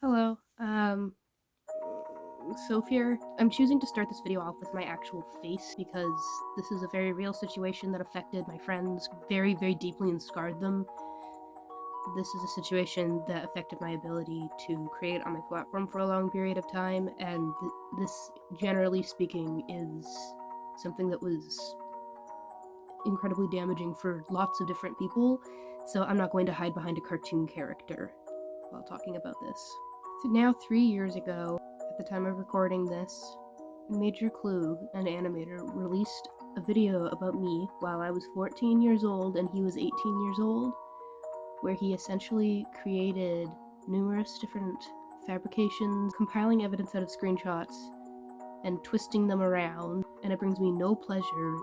Hello. Sophia. I'm choosing to start this video off with my actual face because this is a very real situation that affected my friends very, very deeply and scarred them. This is a situation that affected my ability to create on my platform for a long period of time, and this, generally speaking, is something that was incredibly damaging for lots of different people, so I'm not going to hide behind a cartoon character while talking about this. So now 3 years ago, at the time of recording this, Major Klug, an animator, released a video about me while I was 14 years old and he was 18 years old, where he essentially created numerous different fabrications, compiling evidence out of screenshots, and twisting them around, and it brings me no pleasure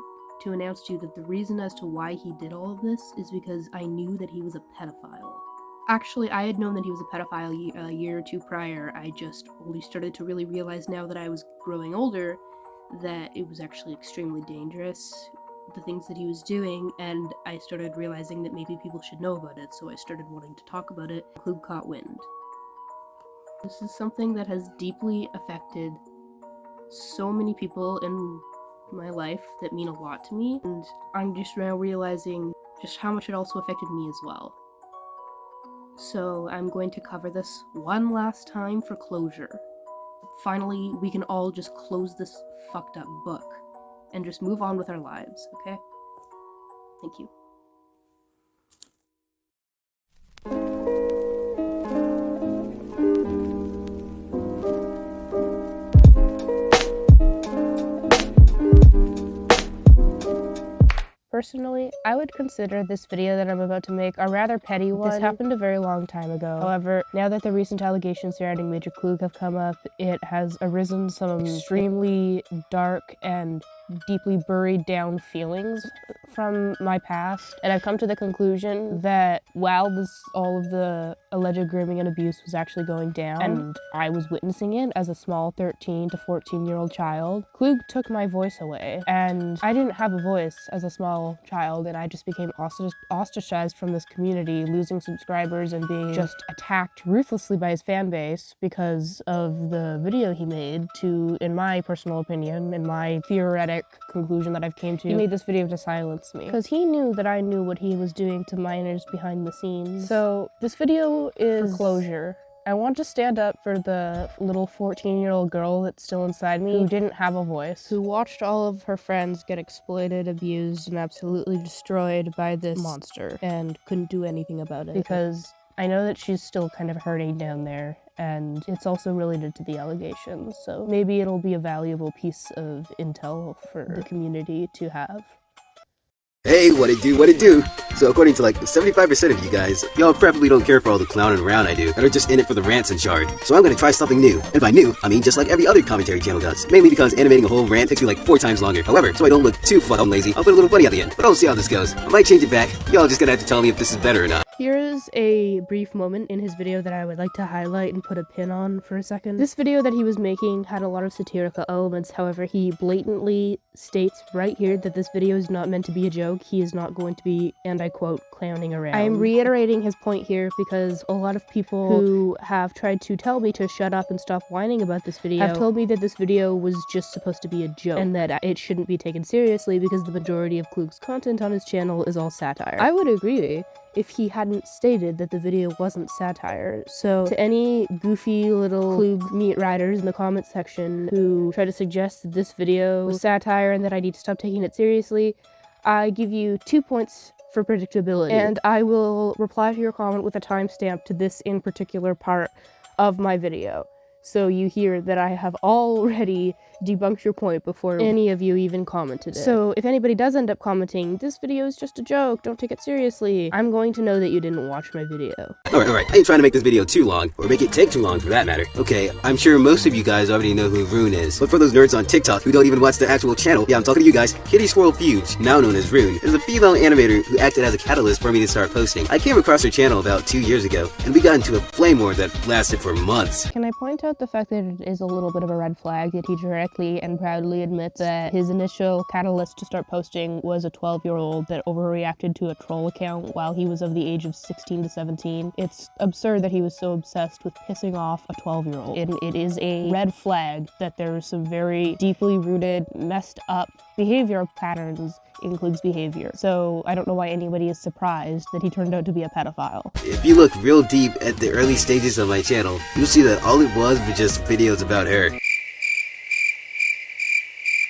to announce to you that the reason as to why he did all of this is because I knew that he was a pedophile. Actually, I had known that he was a pedophile a year or two prior. I just only started to really realize now that I was growing older that it was actually extremely dangerous, the things that he was doing, and I started realizing that maybe people should know about it, so I started wanting to talk about it. Klug caught wind. This is something that has deeply affected so many people in my life that mean a lot to me, and I'm just now realizing just how much it also affected me as well. So I'm going to cover this one last time for closure. Finally, we can all just close this fucked up book and just move on with our lives, okay? Thank you. Personally, I would consider this video that I'm about to make a rather petty one. This happened a very long time ago. However, now that the recent allegations surrounding Major Klug have come up, it has arisen some extremely dark and deeply buried down feelings from my past, and I've come to the conclusion that while all of the alleged grooming and abuse was actually going down, and I was witnessing it as a small 13 to 14-year-old child, Klug took my voice away, and I didn't have a voice as a small child, and I just became ostracized from this community, losing subscribers and being just attacked ruthlessly by his fan base because of the video he made to, in my personal opinion, in my theoretic conclusion that I've came to, he made this video to silence me because he knew that I knew what he was doing to minors behind the scenes. So this video is for closure. I want to stand up for the little 14-year-old girl that's still inside me who didn't have a voice, who watched all of her friends get exploited, abused, and absolutely destroyed by this monster and couldn't do anything about it, because I know that she's still kind of hurting down there, and it's also related to the allegations, so maybe it'll be a valuable piece of intel for the community to have. Hey, what it do? So according to like 75% of you guys, y'all probably don't care for all the clowning around I do, and are just in it for the rants and shard. So I'm gonna try something new. And by new, I mean just like every other commentary channel does. Mainly because animating a whole rant takes me like 4 times longer. However, so I don't look too fucking lazy, I'll put a little funny at the end. But I'll see how this goes. I might change it back. Y'all just gonna have to tell me if this is better or not. Here is a brief moment in his video that I would like to highlight and put a pin on for a second. This video that he was making had a lot of satirical elements, however, he blatantly states right here that this video is not meant to be a joke. He is not going to be, and I quote, clowning around. I am reiterating his point here because a lot of people who have tried to tell me to shut up and stop whining about this video have told me that this video was just supposed to be a joke and that it shouldn't be taken seriously because the majority of Klug's content on his channel is all satire. I would agree if he hadn't stated that the video wasn't satire. So to any goofy little Klug meat riders in the comment section who try to suggest that this video was satire and that I need to stop taking it seriously, I give you 2 points for predictability, and I will reply to your comment with a timestamp to this in particular part of my video, so you hear that I have already debunked your point before any of you even commented it. So if anybody does end up commenting, this video is just a joke, don't take it seriously, I'm going to know that you didn't watch my video. Alright, I ain't trying to make this video too long, or make it take too long for that matter. Okay, I'm sure most of you guys already know who Rune is, but for those nerds on TikTok who don't even watch the actual channel, yeah, I'm talking to you guys. Kitty Squirrel Fuge, now known as Rune, is a female animator who acted as a catalyst for me to start posting. I came across her channel about 2 years ago, and we got into a flame war that lasted for months. Can I point out out the fact that it is a little bit of a red flag that he directly and proudly admits that his initial catalyst to start posting was a 12-year-old that overreacted to a troll account while he was of the age of 16 to 17. It's absurd that he was so obsessed with pissing off a 12-year-old. And it is a red flag that there's some very deeply rooted, messed up behavior patterns includes behavior. So I don't know why anybody is surprised that he turned out to be a pedophile. If you look real deep at the early stages of my channel, you'll see that all it was were just videos about her.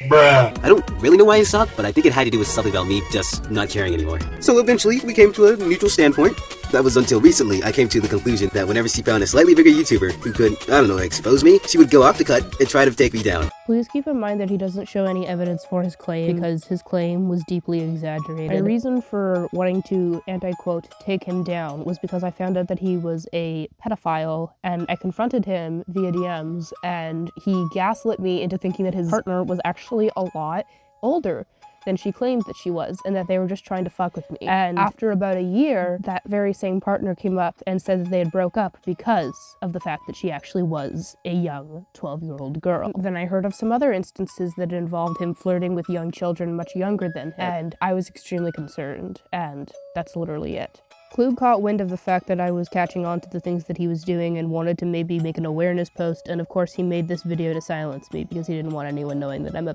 Bruh. I don't really know why it stopped, but I think it had to do with something about me just not caring anymore. So eventually, we came to a neutral standpoint. That was until recently I came to the conclusion that whenever she found a slightly bigger YouTuber who could, I don't know, expose me, she would go off the cut and try to take me down. Please keep in mind that he doesn't show any evidence for his claim because his claim was deeply exaggerated. My reason for wanting to, anti-quote, take him down was because I found out that he was a pedophile and I confronted him via DMs and he gaslit me into thinking that his partner was actually a lot older than she claimed that she was, and that they were just trying to fuck with me. And after about a year, that very same partner came up and said that they had broke up because of the fact that she actually was a young 12-year-old girl. Then I heard of some other instances that involved him flirting with young children much younger than him, and I was extremely concerned, and that's literally it. Klug caught wind of the fact that I was catching on to the things that he was doing and wanted to maybe make an awareness post, and of course he made this video to silence me because he didn't want anyone knowing that I'm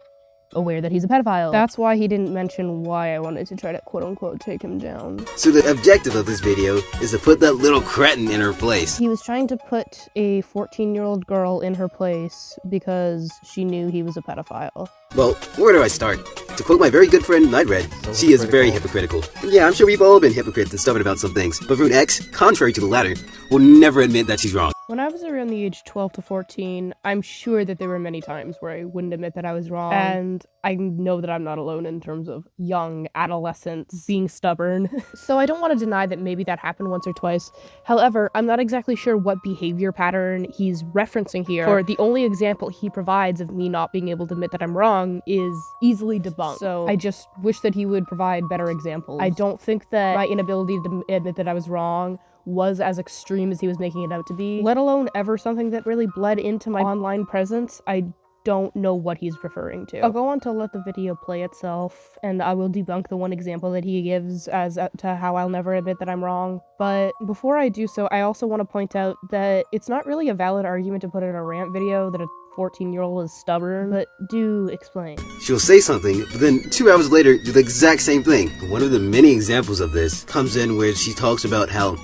aware that he's a pedophile. That's why he didn't mention why I wanted to try to quote-unquote take him down. So the objective of this video is to put that little cretin in her place. He was trying to put a 14-year-old girl in her place because she knew he was a pedophile. Well, where do I start? To quote my very good friend Nightred, she is very hypocritical. Yeah, I'm sure we've all been hypocrites and stubborn about some things, but RuneXx, contrary to the latter, will never admit that she's wrong. When I was around the age 12 to 14, I'm sure that there were many times where I wouldn't admit that I was wrong, and I know that I'm not alone in terms of young adolescents being stubborn. So I don't want to deny that maybe that happened once or twice. However, I'm not exactly sure what behavior pattern he's referencing here, for the only example he provides of me not being able to admit that I'm wrong is easily debunked. So I just wish that he would provide better examples. I don't think that my inability to admit that I was wrong was as extreme as he was making it out to be, let alone ever something that really bled into my online presence. I don't know what he's referring to. I'll go on to let the video play itself, and I will debunk the one example that he gives as to how I'll never admit that I'm wrong. But before I do so, I also want to point out that it's not really a valid argument to put in a rant video that a 14-year-old is stubborn, but do explain. She'll say something, but then 2 hours later do the exact same thing. One of the many examples of this comes in where she talks about how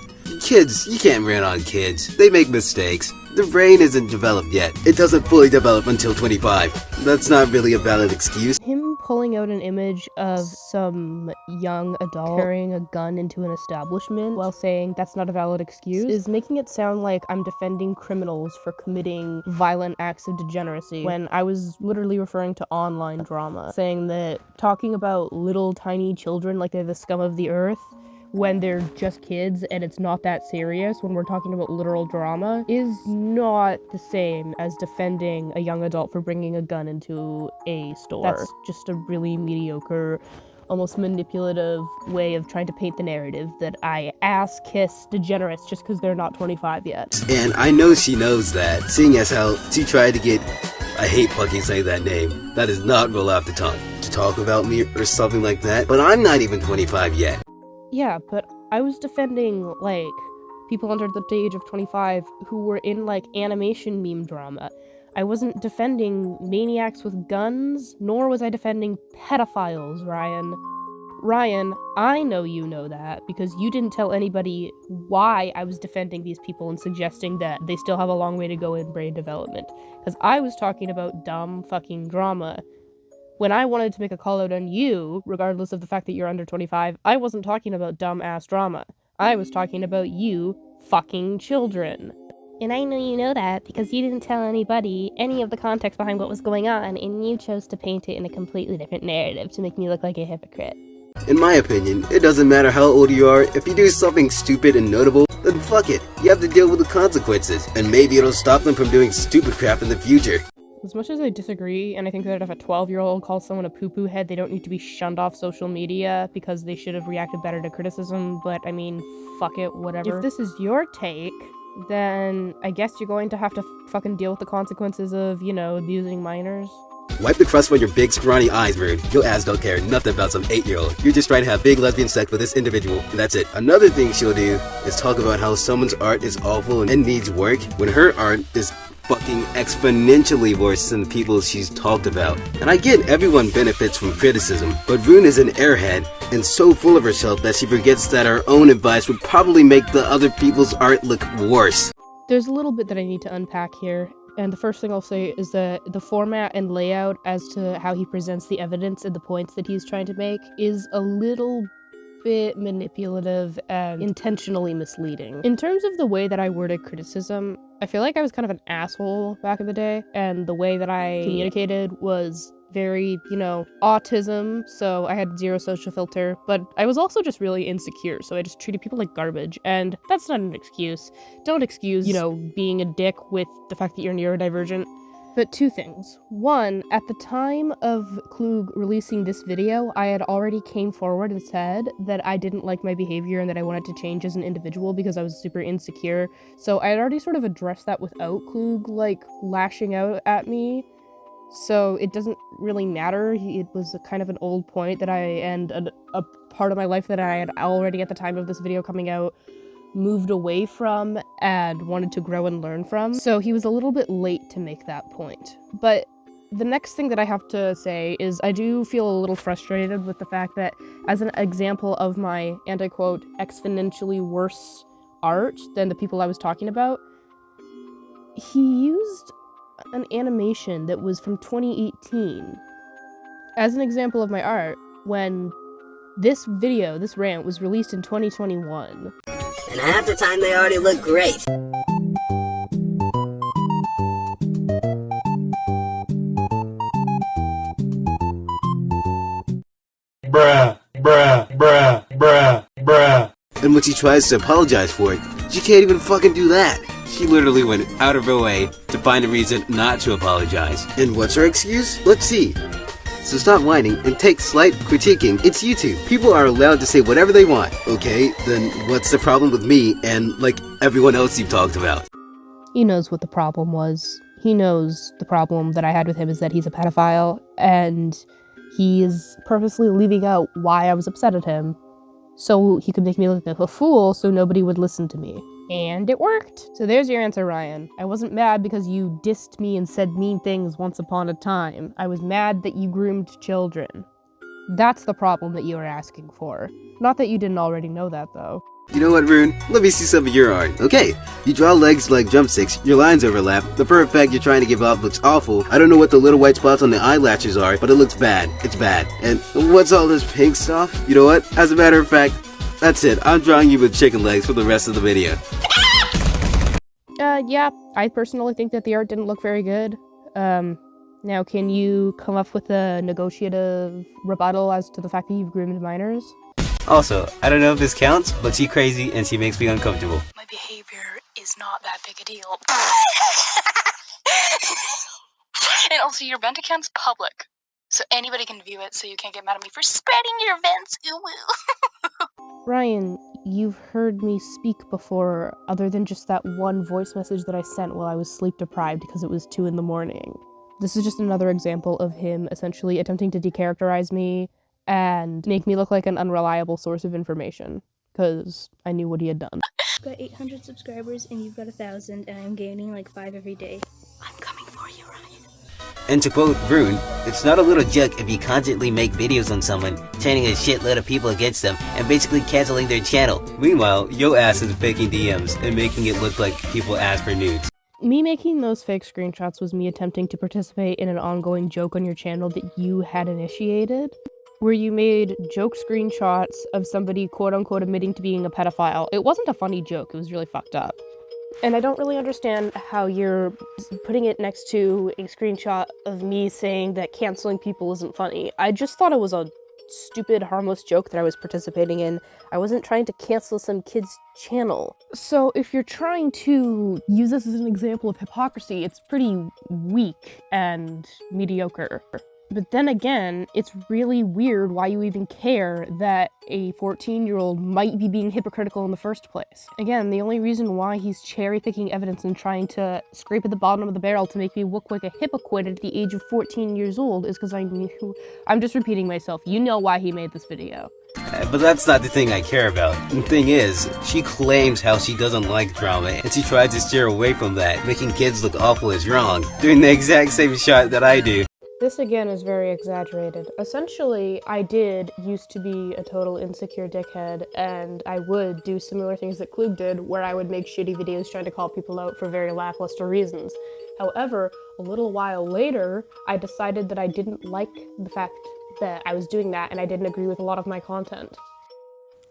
kids, you can't rant on kids. They make mistakes. The brain isn't developed yet. It doesn't fully develop until 25. That's not really a valid excuse. Him pulling out an image of some young adult carrying a gun into an establishment while saying that's not a valid excuse is making it sound like I'm defending criminals for committing violent acts of degeneracy, when I was literally referring to online drama, saying that talking about little tiny children like they're the scum of the earth when they're just kids and it's not that serious when we're talking about literal drama is not the same as defending a young adult for bringing a gun into a store. That's just a really mediocre, almost manipulative way of trying to paint the narrative that I ass-kiss degenerates just because they're not 25 yet. And I know she knows that, seeing as how she tried to get, I hate fucking saying that name, that does not roll off the tongue, to talk about me or something like that, but I'm not even 25 yet. Yeah, but I was defending, like, people under the age of 25 who were in, like, animation meme drama. I wasn't defending maniacs with guns, nor was I defending pedophiles, Ryan. Ryan, I know you know that, because you didn't tell anybody why I was defending these people and suggesting that they still have a long way to go in brain development. Because I was talking about dumb fucking drama. When I wanted to make a call out on you, regardless of the fact that you're under 25, I wasn't talking about dumb-ass drama. I was talking about you fucking children. And I know you know that because you didn't tell anybody any of the context behind what was going on, and you chose to paint it in a completely different narrative to make me look like a hypocrite. In my opinion, it doesn't matter how old you are, if you do something stupid and notable, then fuck it. You have to deal with the consequences, and maybe it'll stop them from doing stupid crap in the future. As much as I disagree, and I think that if a 12-year-old calls someone a poo-poo head, they don't need to be shunned off social media because they should have reacted better to criticism, but I mean, fuck it, whatever. If this is your take, then I guess you're going to have to fucking deal with the consequences of, you know, abusing minors. Wipe the crust from your big scrawny eyes, Rune. Your ass don't care nothing about some 8-year-old. You're just trying to have big lesbian sex with this individual, and that's it. Another thing she'll do is talk about how someone's art is awful and needs work, when her art is fucking exponentially worse than the people she's talked about. And I get everyone benefits from criticism, but Rune is an airhead and so full of herself that she forgets that her own advice would probably make the other people's art look worse. There's a little bit that I need to unpack here. And the first thing I'll say is that the format and layout as to how he presents the evidence and the points that he's trying to make is a little bit manipulative and intentionally misleading. In terms of the way that I worded criticism, I feel like I was kind of an asshole back in the day, and the way that I communicated was very, you know, autism, so I had zero social filter, but I was also just really insecure, so I just treated people like garbage, and that's not an excuse. Don't excuse, you know, being a dick with the fact that you're neurodivergent. But two things. One, at the time of Klug releasing this video, I had already came forward and said that I didn't like my behavior and that I wanted to change as an individual because I was super insecure, so I had already sort of addressed that without Klug, like, lashing out at me. So it doesn't really matter. It was a kind of an old point that a part of my life that I had already at the time of this video coming out moved away from and wanted to grow and learn from. So he was a little bit late to make that point. But the next thing that I have to say is I do feel a little frustrated with the fact that as an example of my, and I quote, exponentially worse art than the people I was talking about, he used an animation that was from 2018 as an example of my art when this video, this rant, was released in 2021. And half the time they already look great. Bruh, bruh, bruh, bruh, bruh. And when she tries to apologize for it, she can't even fucking do that. She literally went out of her way to find a reason not to apologize. And what's her excuse? Let's see. So stop whining and take slight critiquing. It's YouTube. People are allowed to say whatever they want. Okay, then what's the problem with me and, like, everyone else you've talked about? He knows what the problem was. He knows the problem that I had with him is that he's a pedophile, and he is purposely leaving out why I was upset at him, so he could make me look like a fool so nobody would listen to me. And it worked. So there's your answer, Ryan. I wasn't mad because you dissed me and said mean things once upon a time. I was mad that you groomed children. That's the problem that you were asking for. Not that you didn't already know that, though. You know what, Rune? Let me see some of your art. Okay, you draw legs like drumsticks, your lines overlap, the fur effect you're trying to give off looks awful, I don't know what the little white spots on the eyelashes are, but it looks bad. It's bad. And what's all this pink stuff? You know what? As a matter of fact, that's it. I'm drawing you with chicken legs for the rest of the video. Yeah, I personally think that the art didn't look very good. Now can you come up with a negotiative rebuttal as to the fact that you've groomed minors? Also, I don't know if this counts, but she's crazy and she makes me uncomfortable. My behavior is not that big a deal. And also, your vent account's public, so anybody can view it, so you can't get mad at me for spreading your vents. Ooh woo. Ryan, you've heard me speak before, other than just that one voice message that I sent while I was sleep deprived because it was 2 a.m. This is just another example of him essentially attempting to decharacterize me and make me look like an unreliable source of information, because I knew what he had done. I've got 800 subscribers and you've got 1,000, and I'm gaining like 5 every day. I'm coming for you, Ryan. And to quote Rune, it's not a little joke if you constantly make videos on someone, turning a shitload of people against them, and basically canceling their channel. Meanwhile, yo ass is faking DMs and making it look like people ask for nudes. Me making those fake screenshots was me attempting to participate in an ongoing joke on your channel that you had initiated, where you made joke screenshots of somebody quote-unquote admitting to being a pedophile. It wasn't a funny joke, it was really fucked up. And I don't really understand how you're putting it next to a screenshot of me saying that canceling people isn't funny. I just thought it was a stupid, harmless joke that I was participating in. I wasn't trying to cancel some kid's channel. So if you're trying to use this as an example of hypocrisy, it's pretty weak and mediocre. But then again, it's really weird why you even care that a 14-year-old might be being hypocritical in the first place. Again, the only reason why he's cherry-picking evidence and trying to scrape at the bottom of the barrel to make me look like a hypocrite at the age of 14 years old is because I knew... I'm just repeating myself. You know why he made this video. But that's not the thing I care about. The thing is, she claims how she doesn't like drama, and she tries to steer away from that, making kids look awful is wrong, doing the exact same shot that I do. This again is very exaggerated. Essentially, I did used to be a total insecure dickhead, and I would do similar things that Klug did, where I would make shitty videos trying to call people out for very lackluster reasons. However, a little while later, I decided that I didn't like the fact that I was doing that, and I didn't agree with a lot of my content.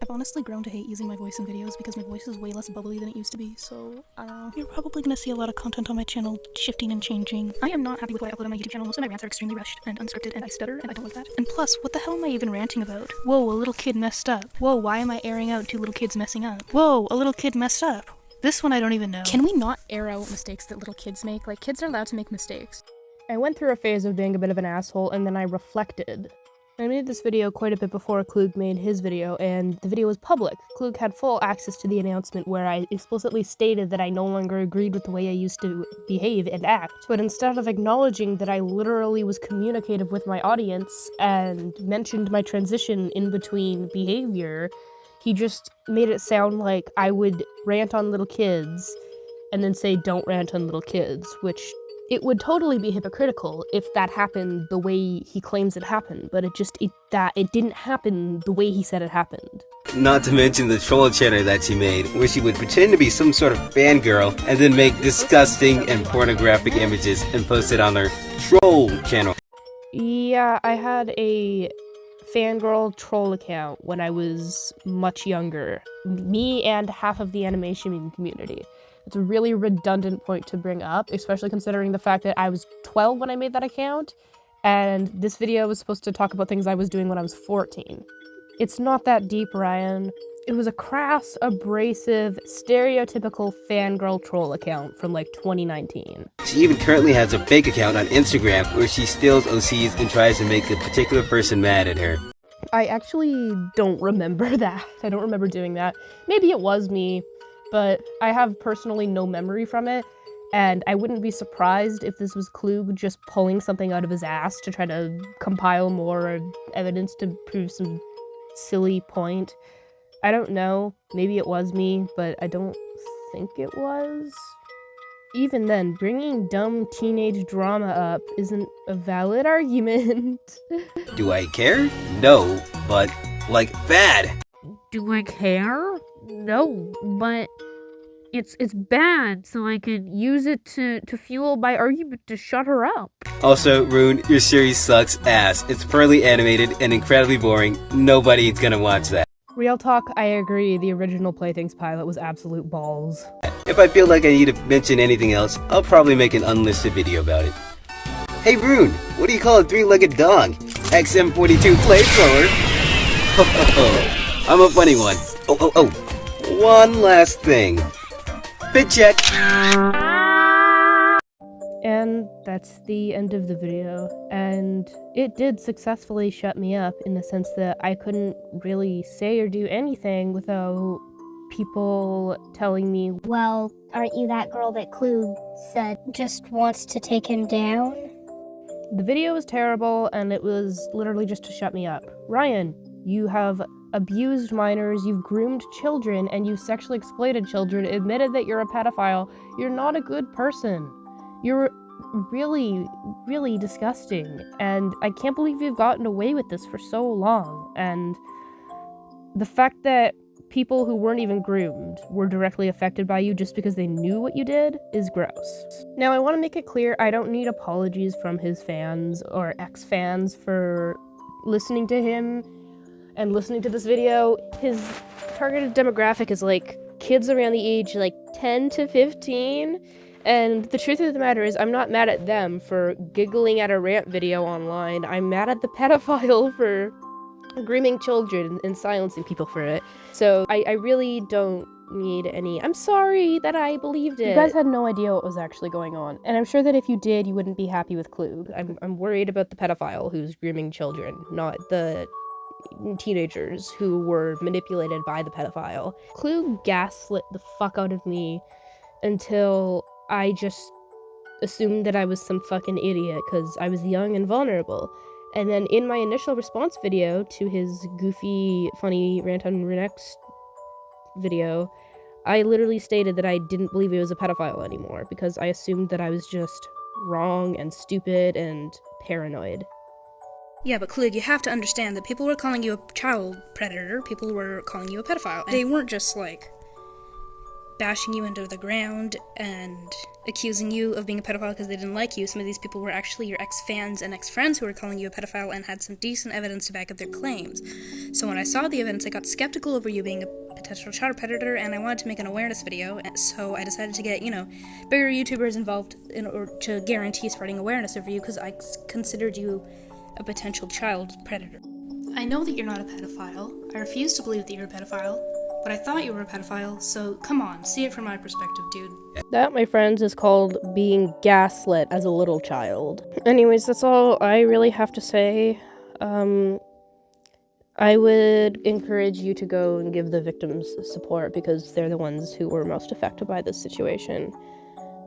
I've honestly grown to hate using my voice in videos because my voice is way less bubbly than it used to be, so I don't know. You're probably gonna see a lot of content on my channel shifting and changing. I am not happy with what I upload on my YouTube channel. Most of my rants are extremely rushed and unscripted, and I stutter, and I don't like that. And plus, what the hell am I even ranting about? Whoa, a little kid messed up. Whoa, why am I airing out two little kids messing up? Whoa, a little kid messed up. This one I don't even know. Can we not air out mistakes that little kids make? Like, kids are allowed to make mistakes. I went through a phase of being a bit of an asshole, and then I reflected. I made this video quite a bit before Klug made his video, and the video was public. Klug had full access to the announcement where I explicitly stated that I no longer agreed with the way I used to behave and act. But instead of acknowledging that I literally was communicative with my audience and mentioned my transition in between behavior, he just made it sound like I would rant on little kids and then say don't rant on little kids, which it would totally be hypocritical if that happened the way he claims it happened, but it didn't happen the way he said it happened. Not to mention the troll channel that she made, where she would pretend to be some sort of fangirl and then make disgusting and pornographic images and post it on her troll channel. Yeah, I had a fangirl troll account when I was much younger. Me and half of the animation community. It's a really redundant point to bring up, especially considering the fact that I was 12 when I made that account, and this video was supposed to talk about things I was doing when I was 14. It's not that deep, Ryan. It was a crass, abrasive, stereotypical fangirl troll account from like 2019. She even currently has a fake account on Instagram where she steals OCs and tries to make a particular person mad at her. I actually don't remember that. I don't remember doing that. Maybe it was me, but I have personally no memory from it, and I wouldn't be surprised if this was Klug just pulling something out of his ass to try to compile more evidence to prove some silly point. I don't know, maybe it was me, but I don't think it was. Even then, bringing dumb teenage drama up isn't a valid argument. Do I care? No, but, like, bad. Do I care? No, but it's bad, so I could use it to fuel my argument to shut her up. Also, Rune, your series sucks ass. It's poorly animated and incredibly boring. Nobody's gonna watch that. Real talk, I agree, the original Playthings pilot was absolute balls. If I feel like I need to mention anything else, I'll probably make an unlisted video about it. Hey Rune, what do you call a three-legged dog? XM42 flamethrower? I'm a funny one. Oh. One last thing. Fit check. And that's the end of the video, and it did successfully shut me up in the sense that I couldn't really say or do anything without people telling me, well, aren't you that girl that Klug said just wants to take him down? The video was terrible, and it was literally just to shut me up. Ryan, you have abused minors, you've groomed children, and you've sexually exploited children, admitted that you're a pedophile. You're not a good person. You're really, really disgusting, and I can't believe you've gotten away with this for so long, and the fact that people who weren't even groomed were directly affected by you just because they knew what you did is gross. Now, I want to make it clear, I don't need apologies from his fans or ex-fans for listening to him and listening to this video. His targeted demographic is like kids around the age like 10 to 15. And the truth of the matter is, I'm not mad at them for giggling at a rant video online. I'm mad at the pedophile for grooming children and silencing people for it. So I really don't need any. I'm sorry that I believed it. You guys had no idea what was actually going on, and I'm sure that if you did, you wouldn't be happy with Klug. I'm worried about the pedophile who's grooming children, not the teenagers who were manipulated by the pedophile. Klug gaslit the fuck out of me until I just assumed that I was some fucking idiot because I was young and vulnerable. And then in my initial response video to his goofy, funny Rant On RuneXx video, I literally stated that I didn't believe he was a pedophile anymore because I assumed that I was just wrong and stupid and paranoid. Yeah, but Klug, you have to understand that people were calling you a child predator, people were calling you a pedophile. They weren't just, like, bashing you into the ground and accusing you of being a pedophile because they didn't like you. Some of these people were actually your ex-fans and ex-friends who were calling you a pedophile and had some decent evidence to back up their claims. So when I saw the evidence, I got skeptical over you being a potential child predator, and I wanted to make an awareness video, and so I decided to get, bigger YouTubers involved in order to guarantee spreading awareness over you because I considered you a potential child predator. I know that you're not a pedophile. I refuse to believe that you're a pedophile. But I thought you were a pedophile, so come on, see it from my perspective, dude. That, my friends, is called being gaslit as a little child. Anyways, that's all I really have to say. I would encourage you to go and give the victims support because they're the ones who were most affected by this situation.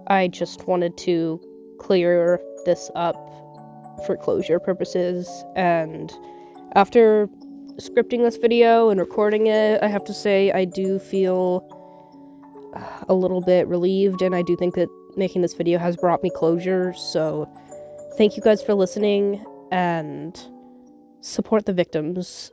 I just wanted to clear this up for closure purposes, and after scripting this video and recording it, I have to say I do feel a little bit relieved, and I do think that making this video has brought me closure, so thank you guys for listening, and support the victims.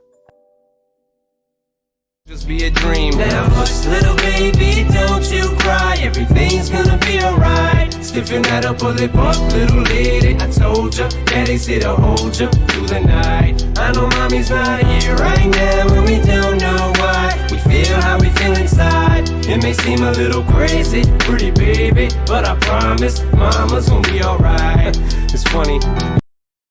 Just be a dream now, hush little baby, don't you cry, everything's gonna be alright. Stiffen that up, pull it up, little lady, I told ya, daddy's here to hold ya through the night. I know mommy's not here right now, and we don't know why. We feel how we feel inside, it may seem a little crazy, pretty baby, but I promise, mama's gonna be alright. It's funny.